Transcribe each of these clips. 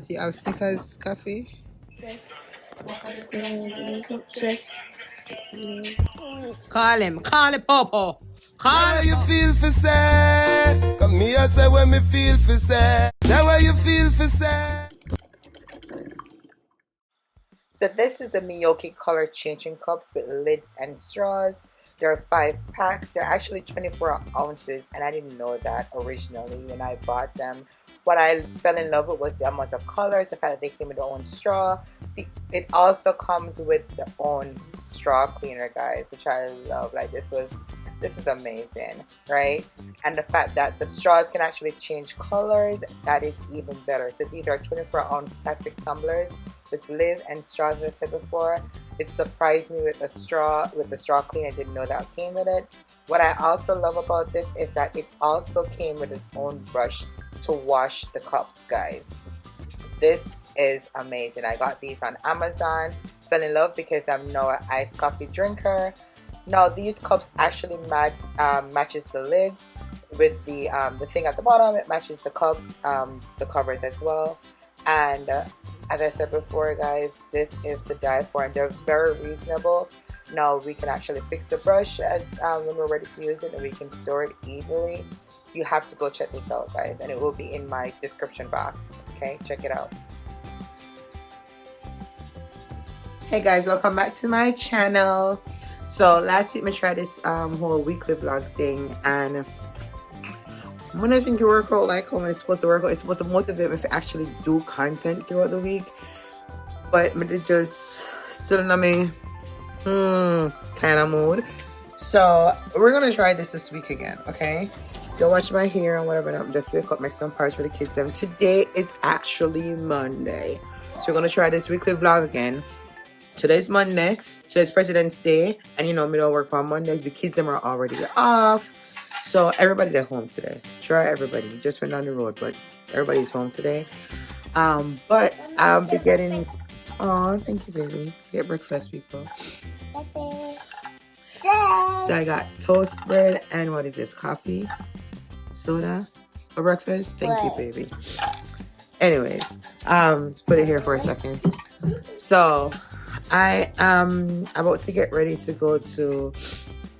See, I was Snickers coffee. Call him, Popo. Call him. You feel for say, come me I say when me feel for say what you feel for say. So this is the Meoky color changing cups with lids and straws. There are 5 packs. They're actually 24 ounces, and I didn't know that originally when I bought them. What I fell in love with was the amount of colors, the fact that they came with their own straw. It also comes with their own straw cleaner, guys, which I love. Like this is amazing, right? And the fact that the straws can actually change colors, that is even better. So these are 24-ounce plastic tumblers with lid and straws, as I said before. It surprised me with the straw cleaner. I didn't know that came with it. What I also love about this is that it also came with its own brush to wash the cups, guys. This is amazing. I got these on Amazon. Fell in love because I'm now an iced coffee drinker. Now these cups actually matches the lids with the thing at the bottom. It matches the cup, the covers as well. And as I said before, guys, this is the die for, and they're very reasonable. Now we can actually fix the brush as when we're ready to use it, and we can store it easily. You have to go check this out, guys, and it will be in my description box. Okay, check it out. Hey guys, welcome back to my channel. So last week I tried this whole weekly vlog thing, and when I think it work out like how it's supposed to work out, it's supposed to motivate me to actually do content throughout the week. But it just still in me kind of mood. So we're gonna try this week again, okay? Go watch my hair and whatever. I'm just wake up, make some parts for the kids. And today is actually Monday, so we're gonna try this weekly vlog again. Today's Monday. Today's President's Day, and you know me don't work on Monday. The kids them are already off, so everybody at home today. Try everybody. Just went down the road, but everybody's home today. But I'll be getting. Oh, thank you, baby. Get breakfast, people. So I got toast bread and what is this? Coffee, soda for breakfast. Thank you, baby. Anyways, let's put it here for a second. So I am about to get ready to go to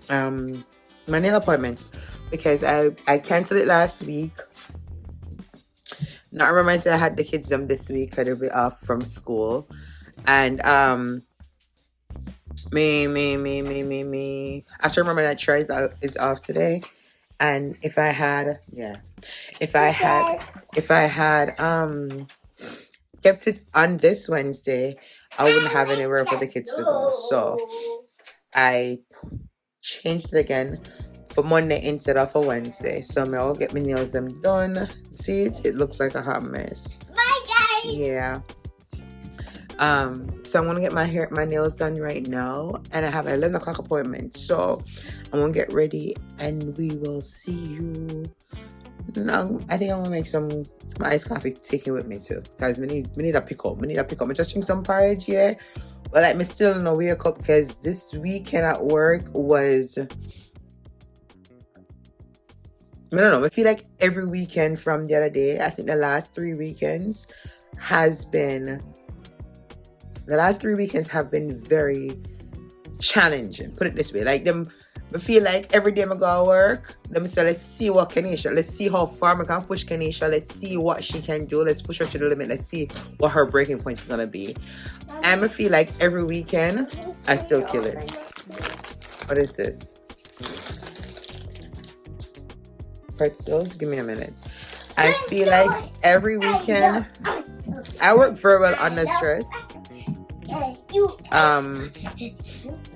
my nail appointment because I canceled it last week. Not remember I said I had the kids them this week because they'll be off from school. And me. I have to remember that Trey is off today. And if I had kept it on this Wednesday, I wouldn't have anywhere for the kids to go. So I changed it again for Monday instead of a Wednesday. So I'll get my nails them done. See it looks like a hot mess. Bye guys. Yeah. So I'm gonna get my nails done right now, and I have an 11 o'clock appointment. So I'm gonna get ready, and we will see you. No, I think I'm gonna make some iced coffee, take it with me too, guys. We need a pick up. I just drink some porridge, yeah. But like, me still in a wake up because this weekend at work was. I don't know. I feel like every weekend from the other day. I think the last 3 weekends have been very challenging. Put it this way, like them. I feel like every day I go to work, let me say, let's see what Keneisha, let's see how far I can push Keneisha, let's see what she can do, let's push her to the limit, let's see what her breaking point is going to be. And I feel like every weekend, I still kill it. What is this? Pretzels? Give me a minute. I feel like every weekend, I work very well under stress.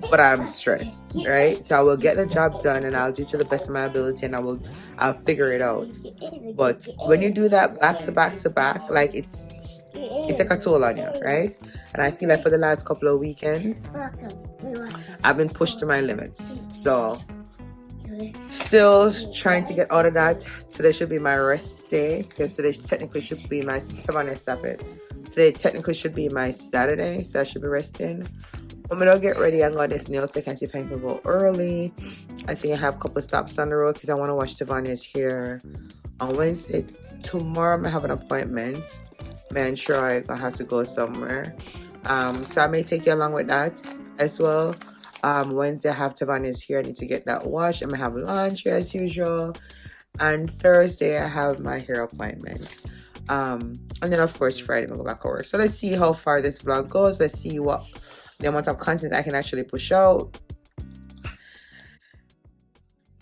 But I'm stressed, right? So I will get the job done and I'll do it to the best of my ability, and I'll figure it out. But when you do that back to back, like it's like a toll on you, right? And I feel like for the last couple of weekends, I've been pushed to my limits. So still trying to get out of that. Today should be my rest day because today technically should be my Today technically should be my Saturday, so I should be resting. I'm gonna get ready and go this nail tech and see if I can go early. I think I have a couple stops on the road because I want to wash Tavania's hair on Wednesday. Tomorrow I have an appointment Man, sure, I'm gonna have to go somewhere. So I may take you along with that as well. Wednesday I have Tavani's here. I need to get that washed. I'm gonna have lunch as usual. And Thursday I have my hair appointment. And then of course Friday we'll go back over. So let's see how far this vlog goes. Let's see what the amount of content I can actually push out.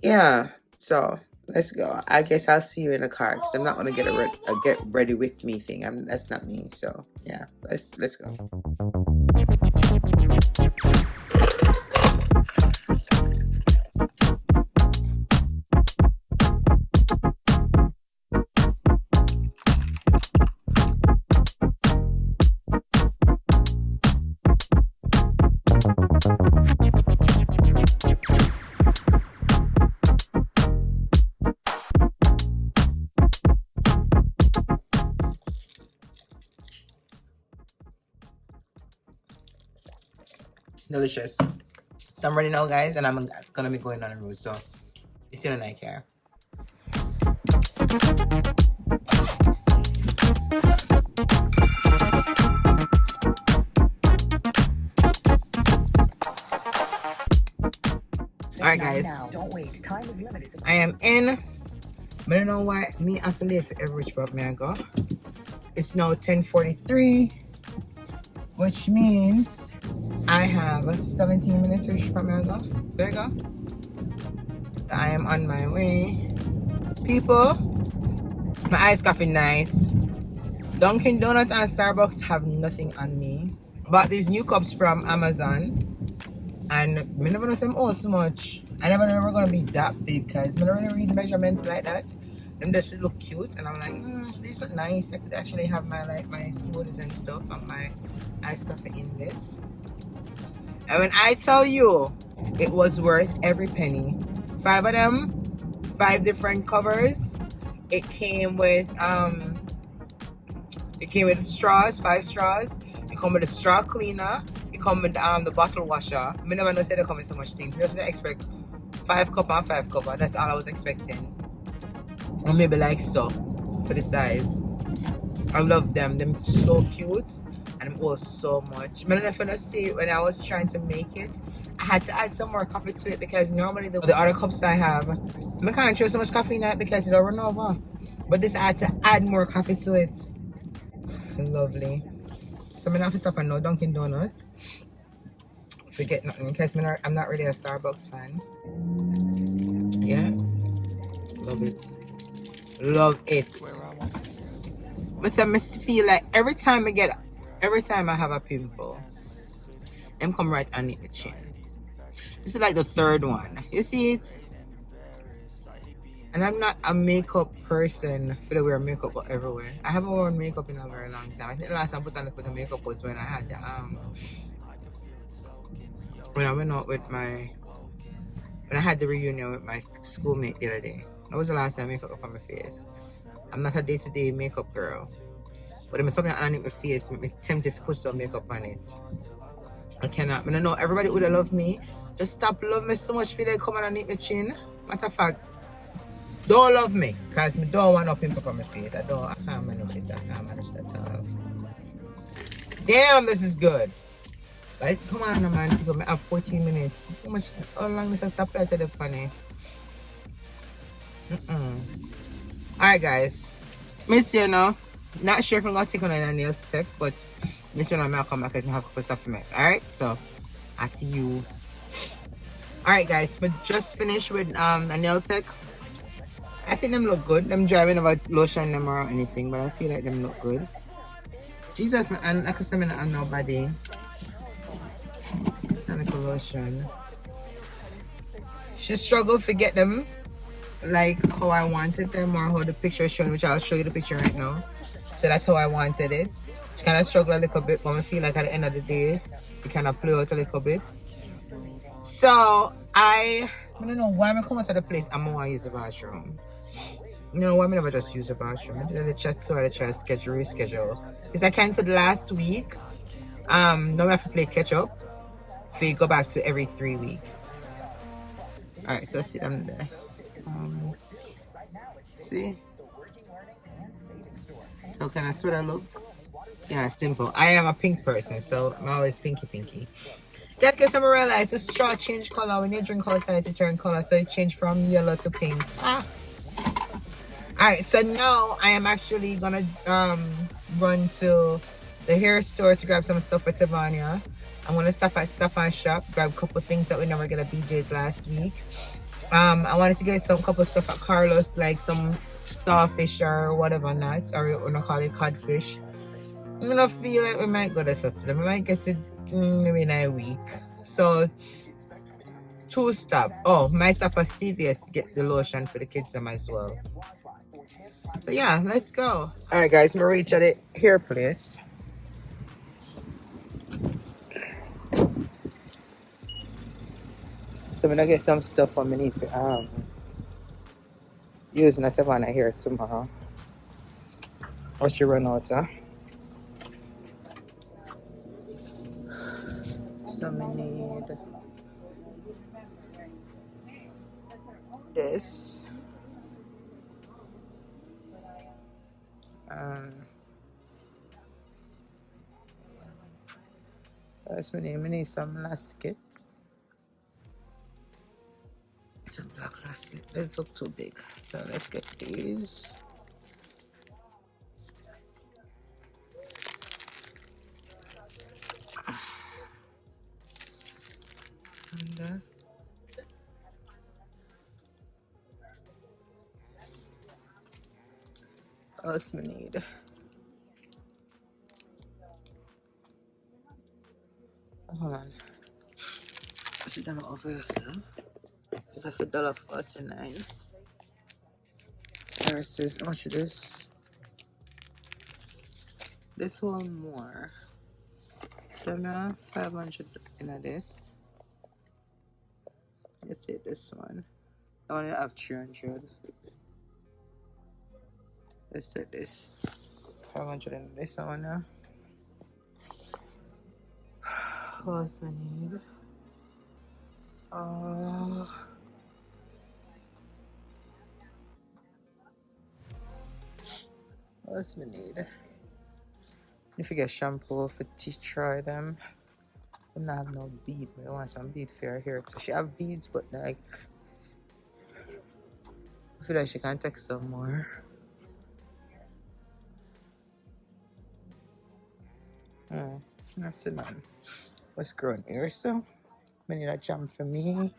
Yeah, so let's go. I guess I'll see you in the car because I'm not gonna get a get ready with me thing. That's not me. So yeah, let's go. Delicious. So I'm ready now, guys, and I'm gonna be going on the road. So it's in a night care. Alright, guys. Don't wait. Time is limited. I am in. But I don't know why me I feel late for every which part may I go. It's now 10:43, which means I have 17 minutes to reach my go. So there you go. I am on my way. People, my iced coffee nice. Dunkin' Donuts and Starbucks have nothing on me. Bought these new cups from Amazon. And I never know them all so much. I never know they're gonna be that big because I never really read measurements like that. Them just look cute and I'm like, these look nice. I could actually have my my smoothies and stuff and my iced coffee in this. And when I tell you, it was worth every penny. 5 of them, 5 different covers. It came with straws, 5 straws. It come with a straw cleaner. It come with the bottle washer. I never know say they come with so much things. Just expect 5 cup and 5 cover. That's all I was expecting. Or maybe like so for the size. I love them. Them so cute. And it was so much. I don't know if you see when I was trying to make it, I had to add some more coffee to it because normally the other cups I have, I can't throw so much coffee in it because it'll run over. But this I had to add more coffee to it. Lovely. So I'm gonna have to stop and no Dunkin' Donuts. Forget nothing because I'm not really a Starbucks fan. Yeah. Love it. Love it. But I feel like every time I have a pimple, them come right underneath the chin. This is like the 3rd one. You see it? And I'm not a makeup person for the wear makeup everywhere. I haven't worn makeup in a very long time. I think the last time I put on the makeup was when I had the when I went out with when I had the reunion with my schoolmate the other day. That was the last time I make up on my face. I'm not a day-to-day makeup girl. But if something underneath my face, I'm tempted to put some makeup on it. I cannot. I know everybody would have loved me. Just stop loving me so much for they come underneath my chin. Matter of fact, don't love me. Because I don't want no pimple on my face. I can't manage it. I can't manage that at all. Damn, this is good. Like, come on, man. People, I have 14 minutes. How long does I stop there to the funny? Alright, guys. Miss you now. Not sure if I'm going to take on a nail tech, but miss you now. I'm going to come back because I have a couple stuff for me. Alright, so I see you. Alright, guys. But just finished with a nail tech. I think them look good. I'm driving about lotion them or anything, but I feel like them look good. Jesus, man. And like I said, I'm nobody. And a lotion. She struggled to get them like how I wanted them or how the picture is showing, which I'll show you the picture right now. So that's how I wanted it. She kind of struggled a little bit, but I feel like at the end of the day, it kind of play out a little bit. So I don't know why I'm coming to the place. I'm gonna use the bathroom. You know why I never just use the bathroom? I did the chat so I try to reschedule. Because I canceled last week. Now I have to play catch up. If you go back to every 3 weeks. Alright, so see them there. See? So can I sort of look? Yeah, simple. I am a pink person, so I'm always pinky. That gets me realize the straw change color when you drink outside to turn color, so it changed from yellow to pink. Ah. Alright, so now I am actually gonna run to the hair store to grab some stuff for Tavania. I'm gonna stop at Stop&Shop, grab a couple things that we never get at BJ's last week. I wanted to get some couple stuff at Carlos, like some sawfish or whatever nuts, or we call it codfish. I'm gonna feel like we might go to such them. We might get it maybe in a week. So 2 stop. Oh, my stop at CVS to get the lotion for the kids them as well. So yeah, let's go. Alright guys, we reach at the hair place. So I'm gonna get some stuff for me need for using that on hair tomorrow. Or she run out, huh? So we need this. First we need some laskets. Some black lasket. These look too big. So let's get these. And what else we need? Hold on. I should have over here, sir. It's like $1.49. Versus how much it is? This one more. Then 500 in this. Let's take this one. I only have 300. Let's take this. 500 in this one now. What else we need? What else we need? If you get shampoo for to try them. I don't have no bead. I want some bead for her hair. So she have beads, but like I feel like she can take some more. That's it, man. What's growing here, so? I need a jam for me.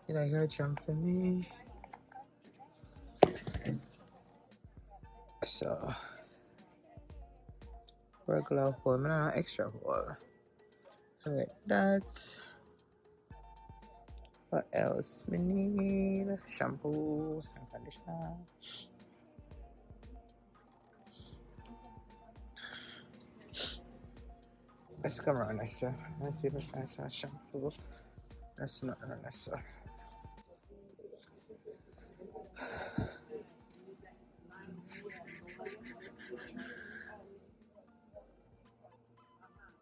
Did I hear a jam for me? So, regular hole, no extra hole. Like that. What else we need? Shampoo and conditioner. Let's come around this, sir. Let's see if we find some shampoo. That's not around this, sir.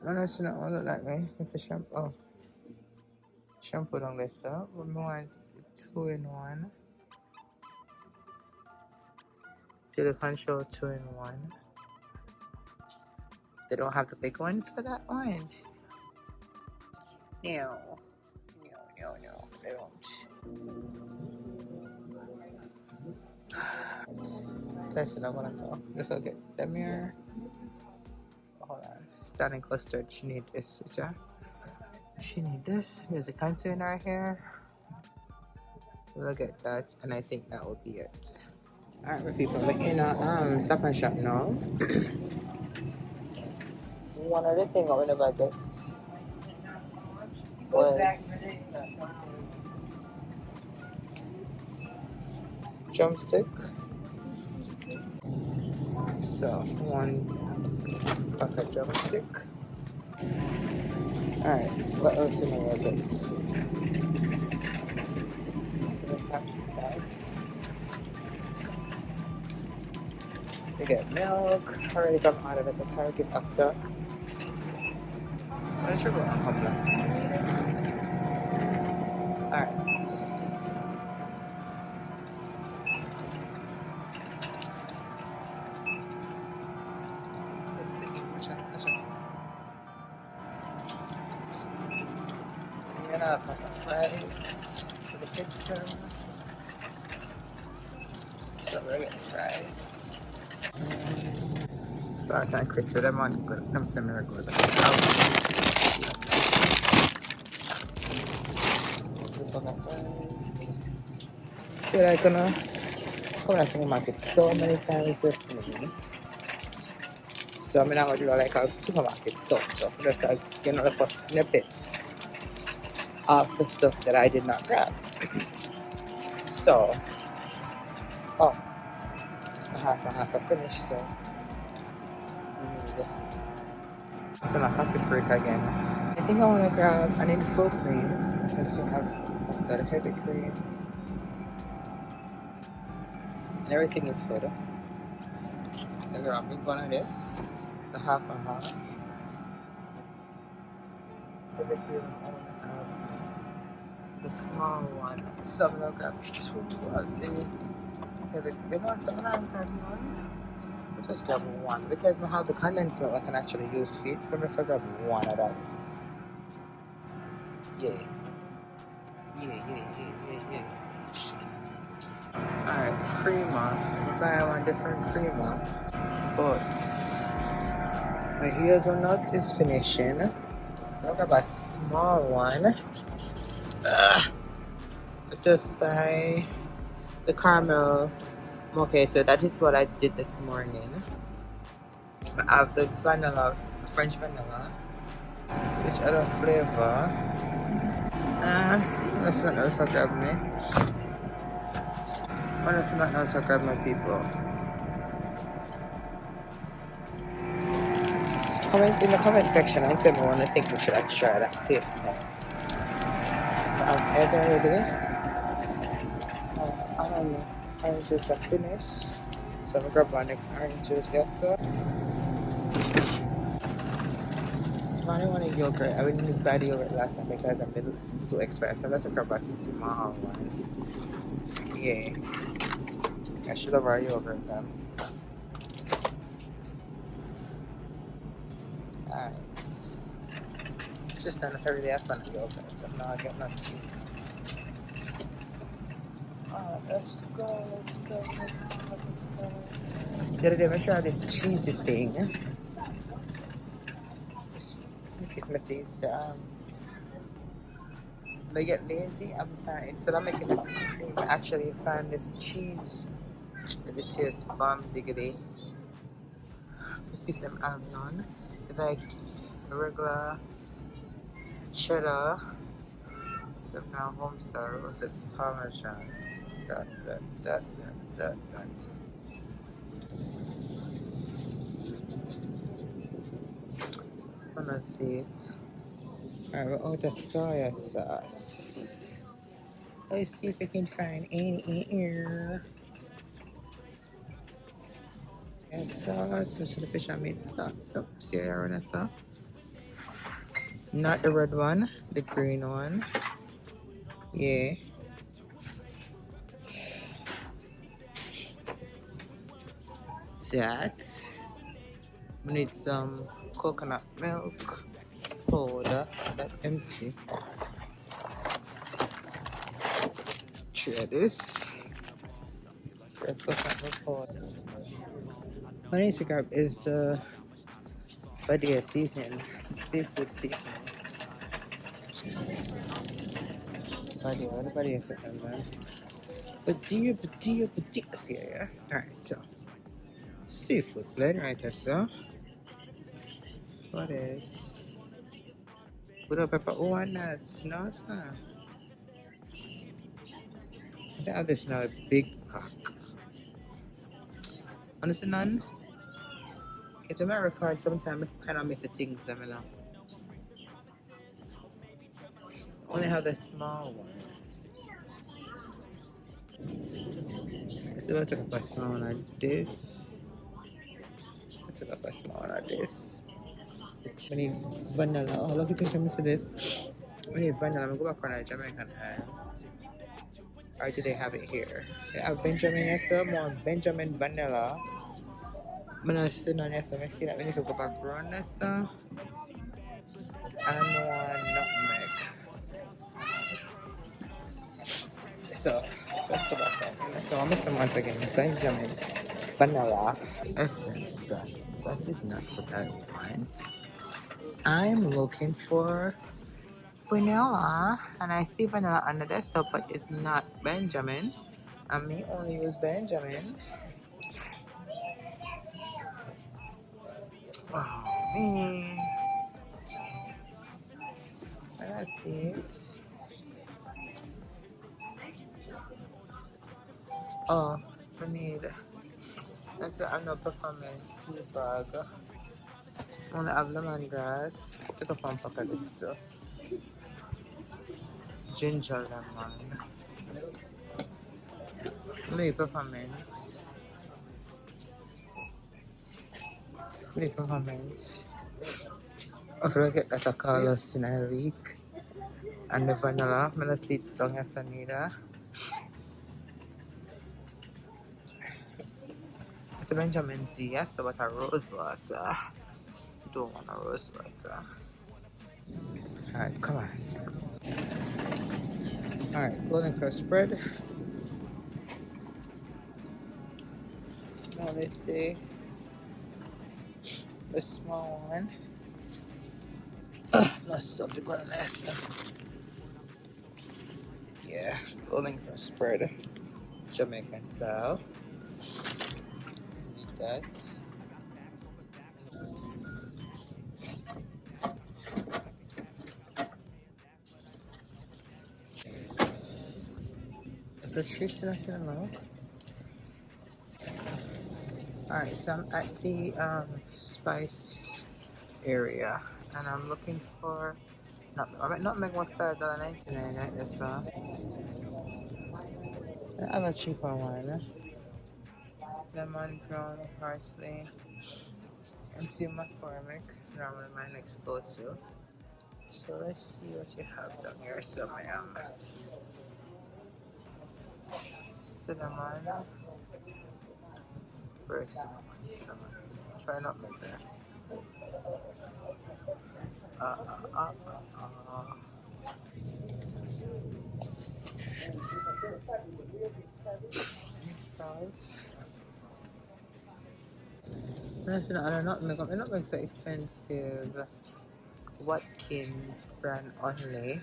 No, that's not all look like me. It's a shampoo. Oh. Shampoo on this, sir. We want 2-in-1. Silicone show 2-in-1. They don't have the big ones for that one. No, they don't. That's it, I'm gonna go. Just look at the mirror. Hold on. Stunning custard, she need this, yeah. She need this. There's a contour in her hair. Look at that, and I think that would be it. Alright, people, we're in a Stop&Shop now. One other thing I whenever I get was drumstick. So 1 pack of drumstick. Alright, what else do I get? So we have that. We get milk. I already got out of it at Target after. I should go on Alright. get some regular fries. Sauce and crispy, them are good. Them are good. Feel like gonna come to the market so many times with me. So I'm not gonna do like a supermarket stuff. So just like the snippets of the stuff that I did not grab. So oh, a half a finished, so I need some coffee freak again. I think I wanna grab full cream because you have that heavy cream. And everything is good. So grab one of this, the half and half. Heavy cream only have the small one. So I'm gonna grab 2 of the heavy cream. You know, so I'm gonna grab one. I'll just grab one because I have the condensed milk I can actually use feet. So I'm gonna grab one of those. Yeah. Alright, creamer. Buy one different creamer. But my hazelnut is finishing. I'll grab a small one. Just buy the caramel mochato. That is what I did this morning. I have the vanilla, French vanilla. Which other flavor? That's not else I grab me. That's not else I grab my people. Comment in the comment section and tell me what you think we should have tried that taste nice. I'm ready. Orange juice are finished. So I'm gonna grab my next orange juice, yes sir. If I don't want a yogurt, I wouldn't buy the yogurt last time because I'm so expensive. Let's grab a small one. Yeah. I should have our yogurt then. Alright. Just done every day I found the yogurt, so now I get nothing. Alright, let's go. The other day I tried this cheesy thing. If it messes they get lazy, I'm fine. Instead of making it thing, I actually find this cheese and it tastes bomb diggity. Let's see if them have none. It's like regular cheddar. Them now homestyle roasted parmesan. That. Wanna see it? Alright, we're out of soy sauce. Let's see if we can find any here. And sauce, which is the fish I made sauce. Oh, see I already saw. Not the red one, the green one. Yeah. That. We need some coconut milk powder. That's empty. Try this. Coconut milk powder. What I need to grab is the Badia seasoning. Seafood seasoning. Badia, what about Badia seasoning, man? Badia. Yeah. Alright, so. Seafood blend right there, so. What is? Put up pepper. Oh, and that's no, sir. I have this now a big pack. Understand none? It's a my record sometimes I kind of miss the things I know. Only have the small one. So let's take up a small one of this. Let's take up a small one of this. We need vanilla. Oh, look at you, miss this. We need vanilla. I'm going to go back on a Jamaican aisle. Or do they have it here? They have Benjamin, yes, sir. More Benjamin vanilla. I'm not sitting on this, so I feel like we need to go back around this, sir. And one nutmeg. So let's go back there. So I'm missing once again Benjamin Vanilla Essence. That is not what I want. I'm looking for vanilla, and I see vanilla under there, so but it's not Benjamin. I may only use Benjamin. Oh man, and I see it. Oh, I need. That's why I'm not performing tea bag. I want to have lemongrass. Take a pump of this too. Ginger lemon. Maybe peppermint. Maybe peppermint. I forget that I call us in a week. And the vanilla. I'm going to sit down as I need that. It's a Benjamin Z. Yes, but a rose water. You don't want a rose water. Alright, come on. Alright, golden crust spread. Now let's see. The small one. That's something going last time. Yeah, golden crust spread. Jamaican style. Need that. Is it 50 now? Alright, so I'm at the spice area and I'm looking for nutmeg was $5.99 right there, so I have a cheaper one. Lemon, brown, parsley, MC McCormick is normally my next go-to. So let's see what you have down here. So ma'am, cinnamon, very cinnamon. Try nutmeg there. Sauce. That's not nutmeg. Nutmeg's so expensive. Watkins brand only.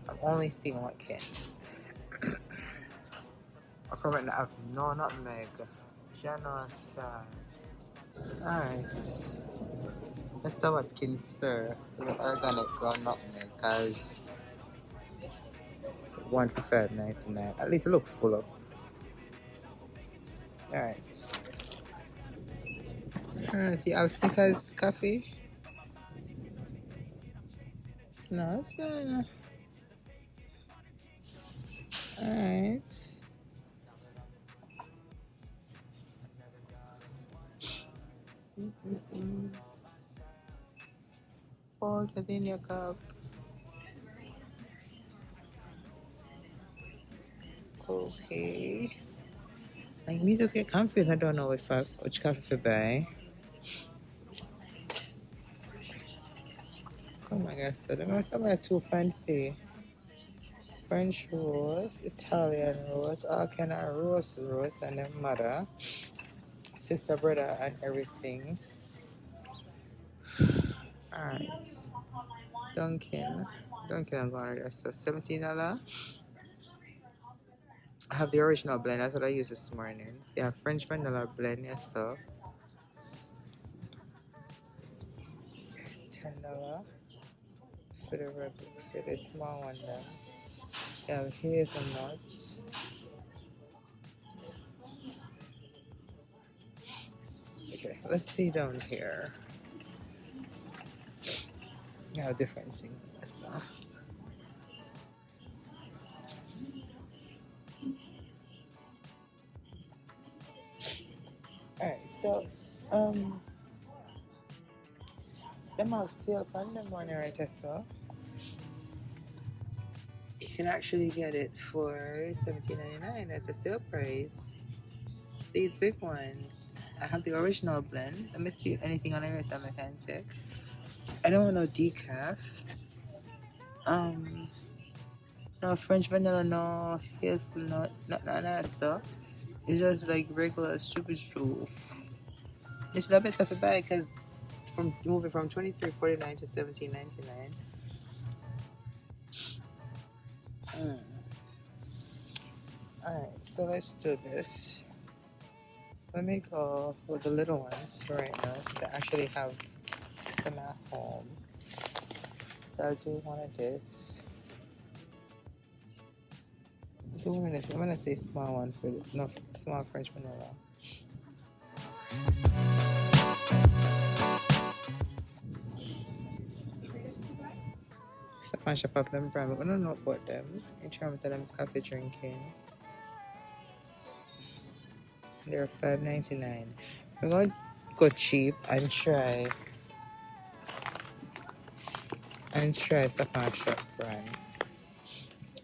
I'm only seeing Watkins. I probably have no nutmeg. General style. Alright. Let's do Watkins, sir. The organic ground nutmeg, because one for $5.99. At least it looks full up. Alright. See, I was Snickers coffee. No, it's not. Alright. Fold it in your cup. Okay. Like me just get confused. I don't know which coffee to buy. Oh my gosh, so them are some are too fancy. French rose, Italian rose, all kind of rose, and their mother, sister, brother, and everything. Alright. Dunkin', I'm going to so $17. I have the original blend, that's what I used this morning. They have French vanilla blend, yes, so $10 for the small one then. They have hazelnuts. Okay, let's see down here. You have different things. So. Alright, so them have sales on the morning right there, so you can actually get it for $17.99. That's a sale price. These big ones. I have the original blend. Let me see if anything on here I can check. I don't want no decaf. No French vanilla, no hazelnut, nothing like that stuff. It's just like regular stupid stuff. It's a bit tough to buy because from moving from 23.49 to 17.99. Alright, so let's do this. Let me go with the little ones right now that actually have them at home. So I'll do one of this. I'm gonna say small one for no small French vanilla. Stop&Shop of them brand, but I don't know about them in terms of them coffee drinking. They're $5.99. We're going to go cheap and try Stop&Shop brand.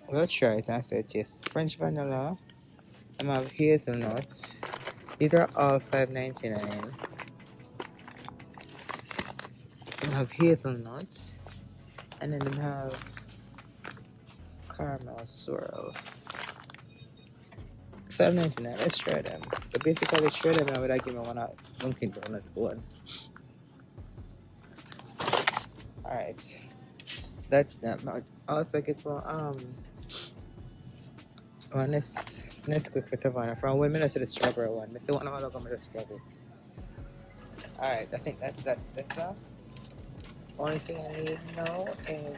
We'll try it and say it is French vanilla. I have hazelnuts. These are all $5.99. I have hazelnuts, and then I have caramel swirl. $5.99. Let's try them. So basically, let's try them. I would give me one Dunkin' Donuts one. All right. That's that much. Also get one next quick for Tavana. From women to the strawberry one. I still want to look at the strawberry. All right. I think that's that. That's that. Only thing I need now is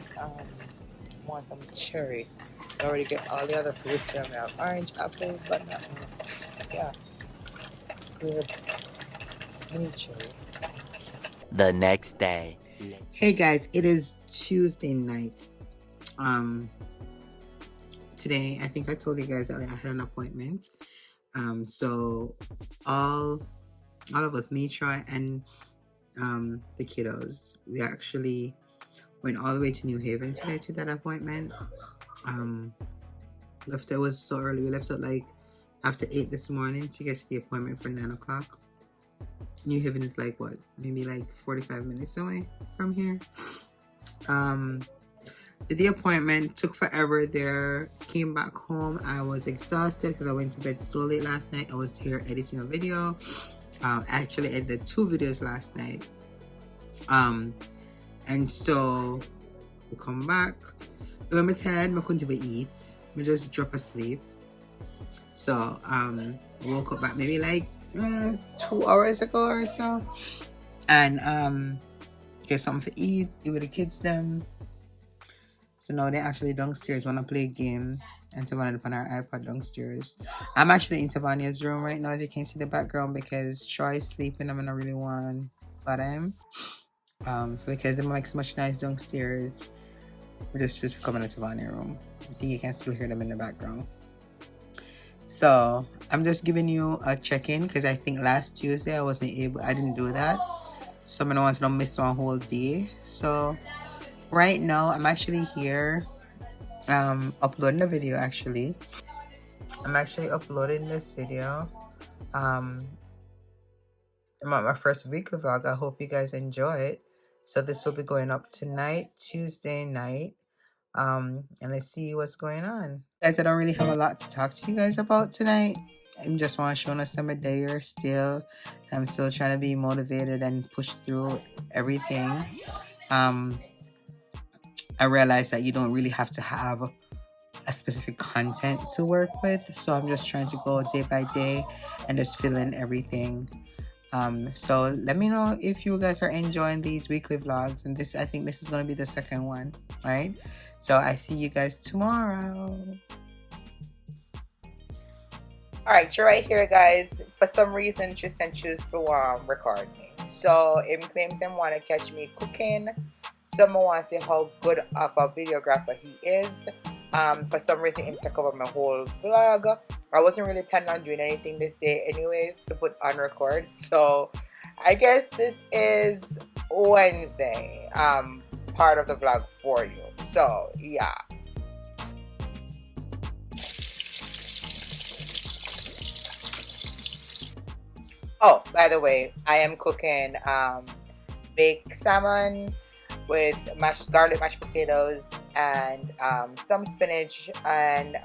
want some cherry. I already get all the other fruits down there. Orange, apple, banana. Yeah. Good. Need cherry. The next day. Hey guys, it is Tuesday night. Today I think I told you guys that I had an appointment. So all of us, me, Troy, and the kiddos, we actually went all the way to New Haven today to that appointment. It was so early. We left at like after 8 this morning to get to the appointment for 9 o'clock. New Haven is like what, maybe like 45 minutes away from here. Did the appointment, took forever there, came back home. I was exhausted because I went to bed so late last night. I was here editing a video. Actually edited 2 videos last night. And so we come back. When I'm tired, I couldn't even eat. I just drop asleep. So woke up back maybe like 2 hours ago or so, and get something to eat with the kids them. So now they're actually downstairs, want to play a game, and Tavania on our iPad downstairs. I'm actually in Tavania's room right now, as you can see the background, because Troy's sleeping. I'm gonna really want bother him. So because it makes much noise downstairs, we're just coming to Tavania's room. I think you can still hear them in the background. So I'm just giving you a check-in because I think last Tuesday I didn't do that. So I'm gonna want to miss one whole day. So right now I'm actually here uploading a video. Actually I'm actually uploading this video. I'm on my first weekly vlog. I hope you guys enjoy it. So this will be going up tonight, Tuesday night. And let's see what's going on. Guys, I don't really have a lot to talk to you guys about tonight. I just want to show us some of day still. I'm still trying to be motivated and push through everything. I realize that you don't really have to have a specific content to work with. So I'm just trying to go day by day and just fill in everything. So let me know if you guys are enjoying these weekly vlogs, and I think this is going to be the second one, right? So I see you guys tomorrow. Alright, so right here guys, for some reason Tristan choose to record me. So him claims him want to catch me cooking. Someone wants to see how good of a videographer he is. For some reason him took over my whole vlog. I wasn't really planning on doing anything this day anyways to put on record. So I guess this is Wednesday, part of the vlog for you. So yeah. Oh, by the way, I am cooking baked salmon with garlic mashed potatoes and some spinach and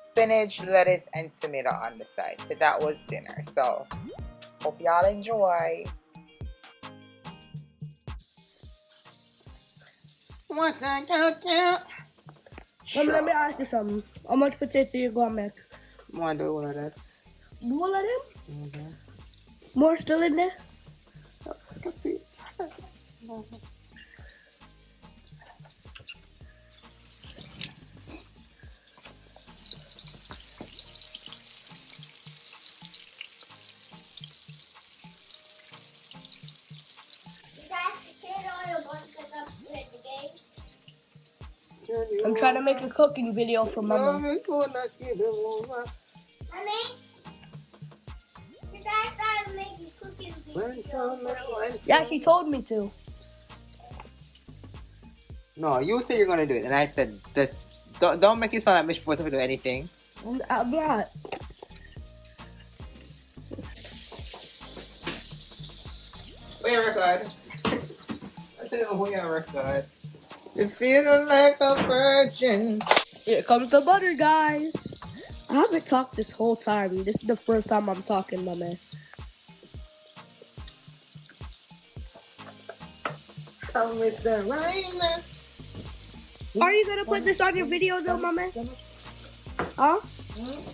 spinach, lettuce, and tomato on the side. So that was dinner. So hope y'all enjoy. What's that? Let me ask you something. How much potato you gonna make? Want to do all of that? Do all of them? Mm-hmm. More still in there? I'm trying to make a cooking video for Mama. Mommy, Yeah, she told me to. no, you said you're gonna do it, and I said this. Don't make it sound like Miss Forte to do anything. I'm not. Wait a record. I said, oh, wait a record. You're feeling like a virgin. Here comes the butter, guys. I haven't talked this whole time. This is the first time I'm talking, Mama. Come with the rain. Are you gonna put this on your video though, Mama? Huh?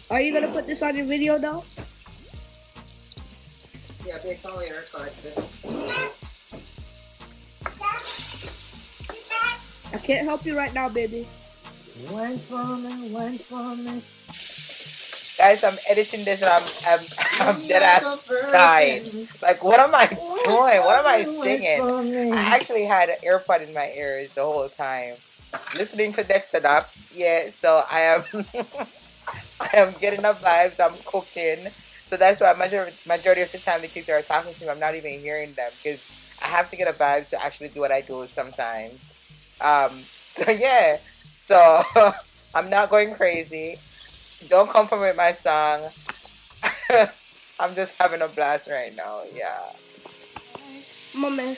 Are you gonna put this on your video though? Yeah, big call your record. I can't help you right now, baby. Wine for me, wine for me. Guys, I'm editing this and I'm dead ass dying. Like, what am I doing? What am I singing? I actually had an earpod in my ears the whole time, listening to Dexter Daps. Yeah, so I am I am getting the vibes. I'm cooking, so that's why majority of the time the kids are talking to me, I'm not even hearing them because I have to get a vibe to actually do what I do sometimes. So yeah, so I'm not going crazy. Don't come for me with my song. I'm just having a blast right now. Yeah. Mama,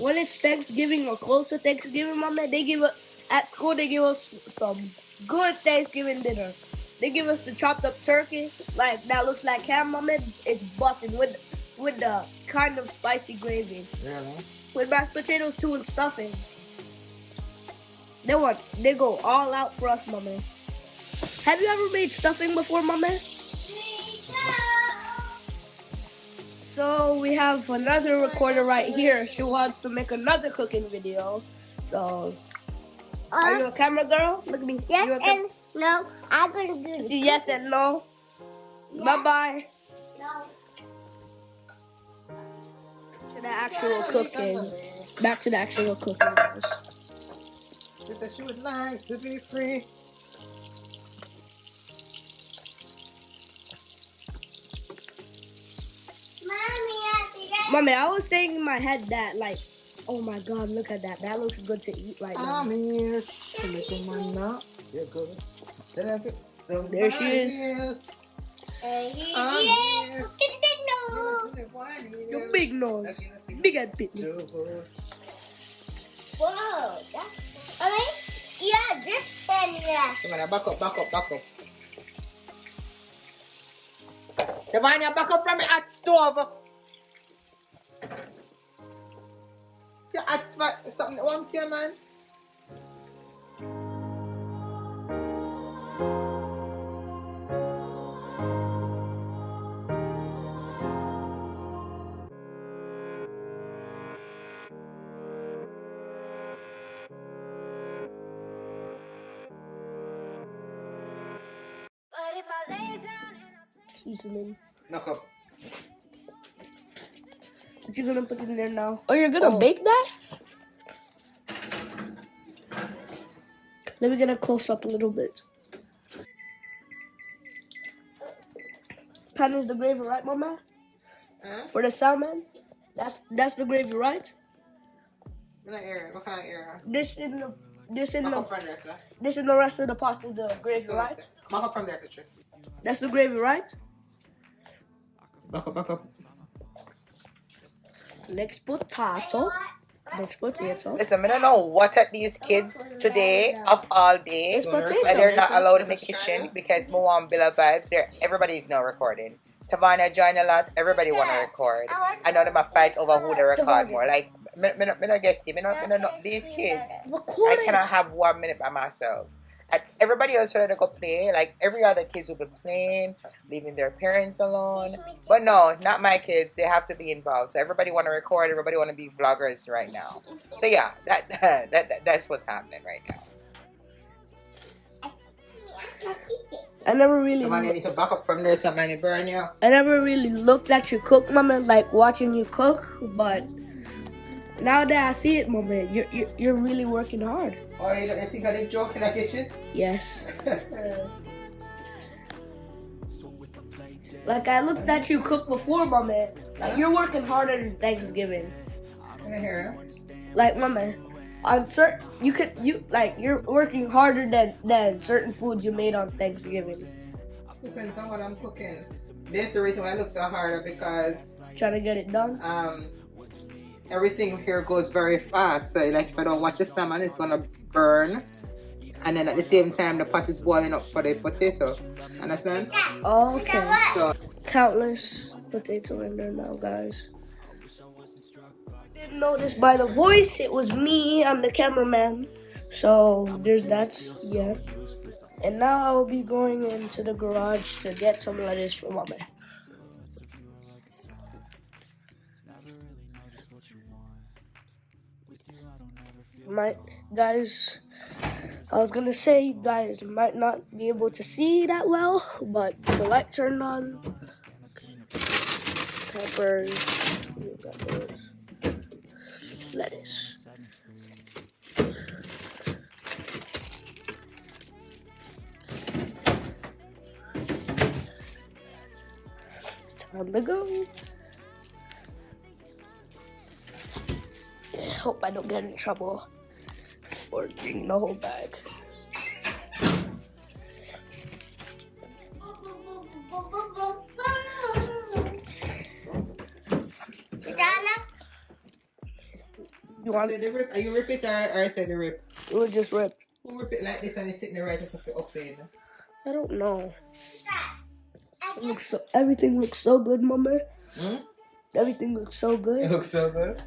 when it's Thanksgiving or close to Thanksgiving, Mama, they give us at school. They give us some good Thanksgiving dinner. They give us the chopped up turkey, like that looks like ham, Mama. It's busted with the kind of spicy gravy. Really? With mashed potatoes too and stuffing. They go all out for us, Mama. Have you ever made stuffing before, Mama? So we have another recorder right here. She wants to make another cooking video. So, are you a camera girl? Look at me. Yes and no. I'm gonna do See, yes and no. Yeah. Bye-bye. No. To the actual cooking. Back to the actual cooking, guys. Because she would like to be free. Mommy, I was saying in my head that, like, oh my God, look at that. That looks good to eat right now. Yes, little man now. You're good. So There she is. Your big nose. Big and big. Whoa, that's. I mean, yeah, this pen, yeah. Come on, back up. Devania, back up from the hot stove. See, hot spot, something that wants you, man. Seasoning. Knock up. What you gonna put in there now? Oh, you're gonna bake that? Let me get a close up a little bit. Pan is the gravy, right, Mama? For the salmon? That's the gravy, right? What kind of area? This in the From rest of the pot is the gravy, right? Back up from there, Patrice. That's the gravy, right? Back up. Next potato. It's potato. Listen, I don't know what at these kids today of all day. It's potato. But they're not allowed in the kitchen because we want Billa vibes. Everybody's now recording. Tavana joined a lot. Everybody want to record. I know them a fight over who they record more. Like, me not get you. Me not these kids. I cannot have 1 minute by myself. And everybody else ready to go play. Like, every other kids will be playing, leaving their parents alone. But no, not my kids. They have to be involved. So everybody want to record. Everybody want to be vloggers right now. So yeah, that's what's happening right now. I never really. Somebody need to back up from there. Somebody burn you. I never really looked at you cook, mama. Like watching you cook, but now that I see it, mama, you're really working hard. Oh, you think I did joke in the kitchen? Yes. Like I looked at you cook before, mama. Like you're working harder than Thanksgiving. Can I hear Like, mama, on certain you're working harder than certain foods you made on Thanksgiving. Depends on what I'm cooking. That's the reason why I look so hard, because Trying to get it done. Everything here goes very fast. So like if I don't watch the salmon, it's gonna burn. And then at the same time the pot is boiling up for the potato. Understand? Okay. So Countless potato in there now, guys. Didn't notice by the voice, it was me. I'm the cameraman. So there's that. Yeah. And now I will be going into the garage to get some lettuce for mama. Guys, I was gonna say you guys might not be able to see that well, but the light turned on. Peppers, lettuce. It's time to go. Hope I don't get in trouble for drinking the whole bag. You want say the rip? Are you rip it or I say the rip? it? Was just ripped. Who rip it like this and it's sitting right as if it open? I don't know. Everything looks so good, mama. Everything looks so good. It looks so good.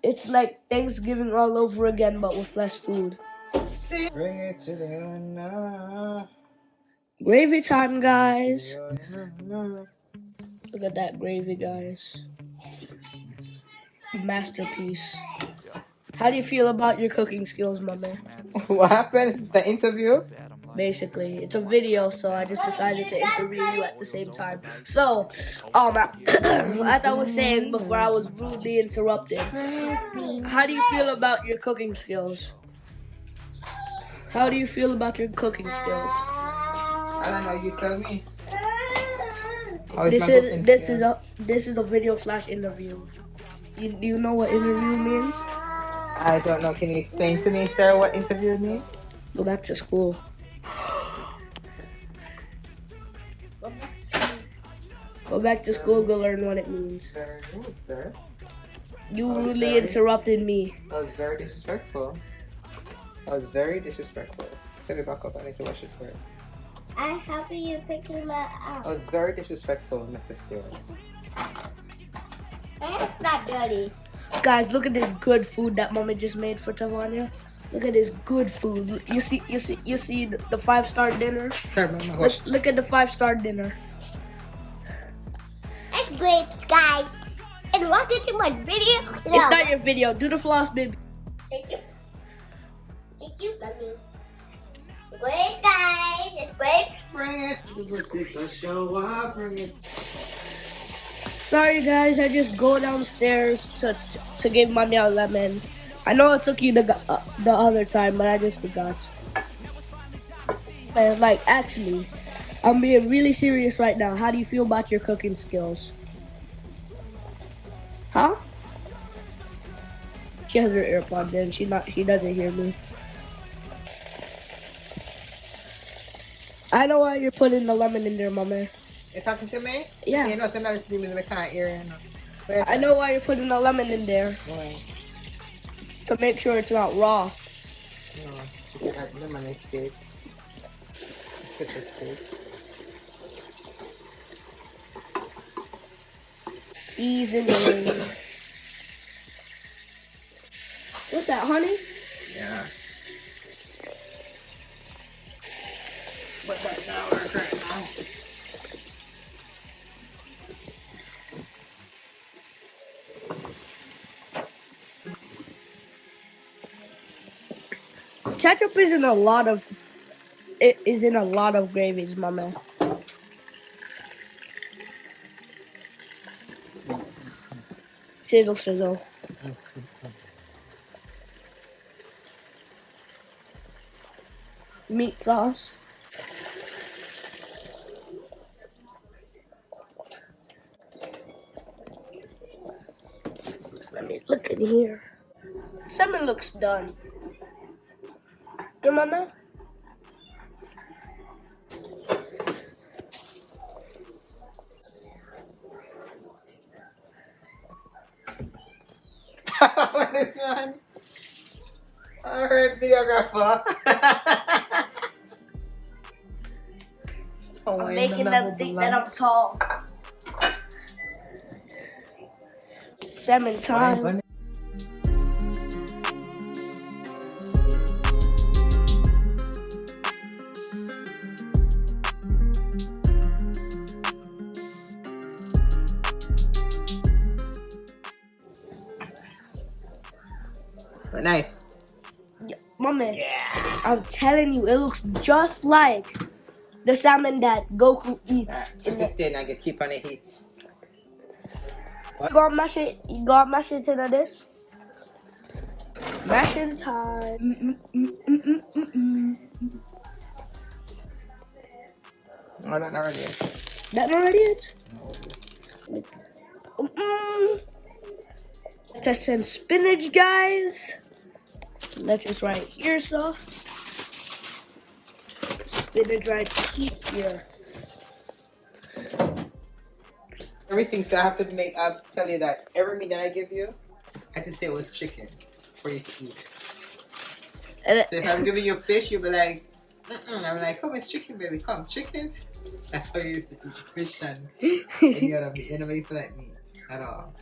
It's like Thanksgiving all over again, but with less food. See? Bring it to the end. Gravy time, guys. Look at that gravy, guys. Masterpiece. How do you feel about your cooking skills, mama? What happened? It's the interview? Basically, it's a video, so I just decided to interview you at the same time. So, as I was saying before I was rudely interrupted, how do you feel about your cooking skills? How do you feel about your cooking skills? I don't know, you tell me. This is a video / interview. Do you know what interview means? I don't know. Can you explain to me, sir, what interview means? Go back to school. Go back to school, go learn what it means. Very good, sir. You really interrupted me. That was very disrespectful. Let me back up. I need to wash it first. I'm happy you picking that That up. was very disrespectful, Mr. Skills. That's not dirty. Guys, look at this good food that Mama just made for Tavania. Look at this good food. You see the 5-star dinner? Sorry, my gosh. Look at the 5-star dinner. That's great, guys. And welcome to my video. No. It's not your video. Do the floss, baby. Thank you. Thank you, mommy. Great, guys. It's great. Bring it. We'll take a shower. Bring it. Sorry, guys. I just go downstairs to give Mommy a lemon. I know I took you the other time, but I just forgot. And actually, I'm being really serious right now. How do you feel about your cooking skills? Huh? She has her AirPods in. She doesn't hear me. I know why you're putting the lemon in there, Mama. You talking to me? Yeah. You know, sometimes it's me, I can't hear you. I know why you're putting the lemon in there. Why? to make sure it's not raw. No, you get that lemonade taste. Citrus taste. Seasoning. What's that, honey? Yeah. But that now work right now. Ketchup is in a lot of gravies, my man. Sizzle, sizzle. Meat sauce. Let me look in here. Salmon looks done. Good, mama? What is one? Alright, videographer. I'm making them think that I'm tall. Salmon time. Nice. Yeah, mama, I'm telling you, it looks just like the salmon that Goku eats. In this day, I get keep on the heat. You gonna mash it? You gonna mash it into this? Mashing time. No, that's not ready yet. That not ready yet? Lettuce and spinach, guys. Lettuce right here, so. Spinach right here. Everything, so I have to make, I'll tell you that every meat that I give you, I have to say it was chicken for you to eat. So if I'm giving you fish, you'll be like, I'm like, come, it's chicken, baby, come, chicken. That's how you used to eat fish and any other meat. You never used to like meat at all.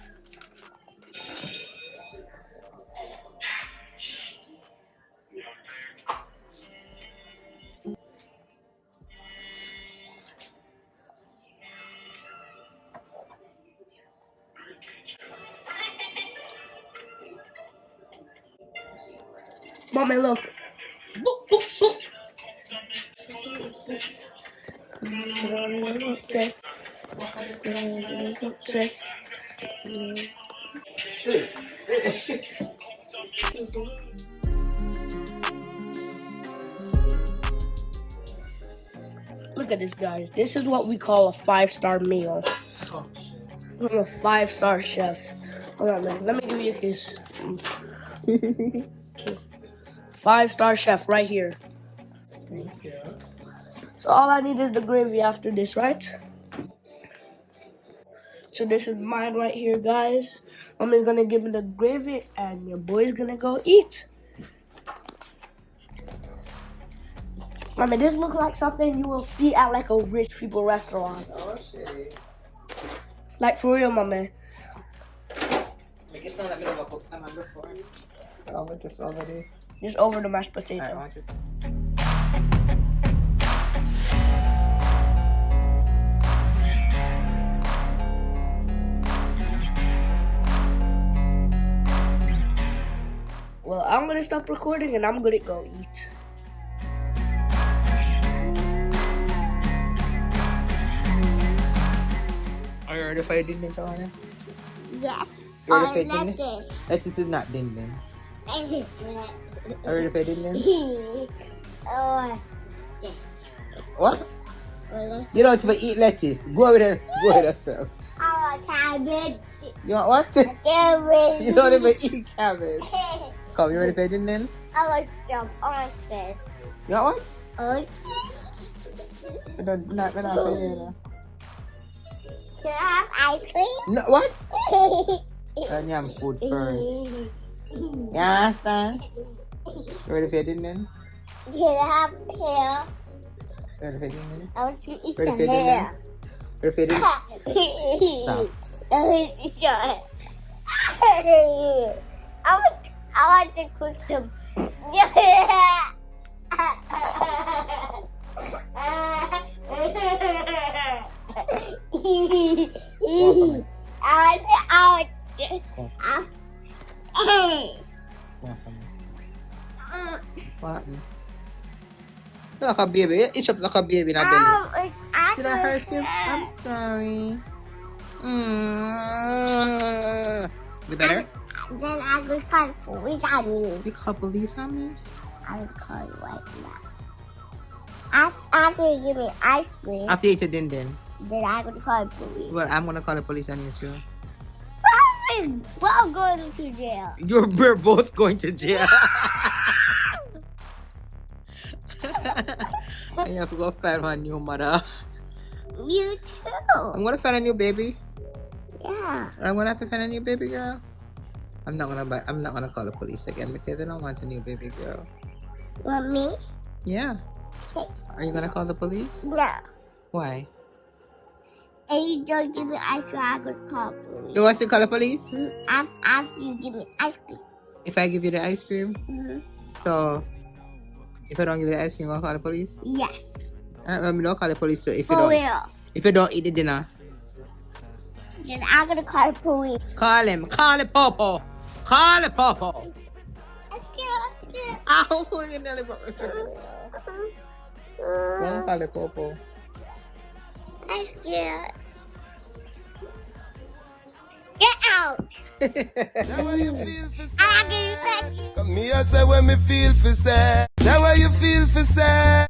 Mommy, look. Boop, boop, boop. Look at this, guys. This is what we call a 5-star meal. I'm a 5-star chef. Hold on, man. Let me give you a kiss. 5-star chef right here. Thank you. So all I need is the gravy after this, right? So this is mine right here, guys. Mommy's gonna give me the gravy and your boy's gonna go eat. Mommy, this looks like something you will see at like a rich people restaurant. Oh, shit. Like for real, mommy. Make it sound like me never cooked salmon before. Oh, just already. Just over the mashed potato. I want it. Well, I'm gonna stop recording and I'm gonna go eat. Are you ready for your dindin, Tawana? Yes. You ready for your dindin? Lettuce. Lettuce is not dindin. Are you ready for your dindin? Oh, yes. What? Well, You don't even eat lettuce. Go with it. Go with yourself. I want cabbage. You want what? Cabbage. You don't even eat cabbage. Come, you ready for your dindin? I want some oranges. You want what? Oranges? We don't, we're not for you. Can I have ice cream? No, what? And yam food first. You understand? You ready for your din din? Can I have hair? Ready for your din din? I want to eat Ready some for your din din? hair. Ready for your din? Stop. I want to eat some. I want to cook some. What? Like a baby. You itch up like a baby in a belly. Did I hurt you? I'm sorry. You better? Then I will call police on you. You call police on me? I will call you right now. After you give me ice cream, After you eat a din din. then I will call police. Well, I'm gonna call the police on you too. We're all going to jail. We're both going to jail. And you have to go find my new mother. You too. I'm gonna find a new baby. Yeah. I'm gonna have to find a new baby girl. I'm not gonna call the police again because I don't want a new baby girl. Want me? Yeah. Okay. Are you gonna call the police? No. Why? And you don't give me ice cream, I could call police. You want to call the police? After you give me ice cream. If I give you the ice cream? So, if I don't give you the ice cream, you're gonna call the police? Yes. Alright, don't call the police too if you For don't. real. If you don't eat the dinner. Then I'm gonna call the police. Call him. Call the popo. Call the popo. I'm scared. Ow, you nearly broke my foot. Don't call the popo. I'm scared. Get out. Say what you feel for I give you back. Come here, say what me feel for say. Say what you feel for say.